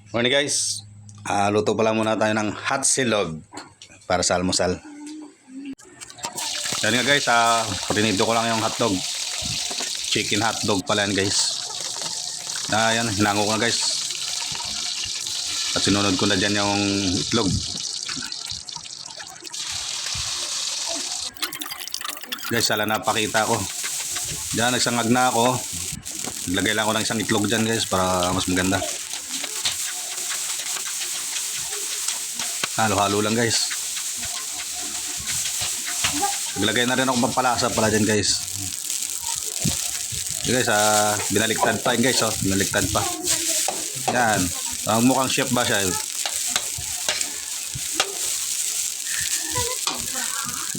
Morning guys, luto pala muna tayo ng hot silog para sa almusal. Yan nga guys, patinito ko lang yung hotdog. Chicken hotdog pala yan guys. Yan, hinango ko na guys. At sinunod ko na dyan yung itlog. Guys, sala napakita ko. Diyan, nagsangag na ako. Naglagay lang ako ng isang itlog dyan guys para mas maganda. Halo-halo lang guys. Naglagay na rin ako pampalasa pala dyan guys. Okay guys, binaliktad pa yun guys. Binaliktad pa. Yan. Mukhang chef ba siya?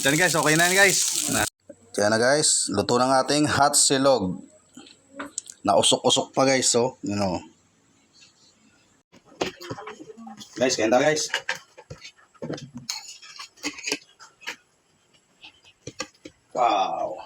Yan guys, okay na yan guys. Yan na guys, luto ng ating hot silog. Nausok-usok pa guys, you know. Guys, kaya guys. Wow.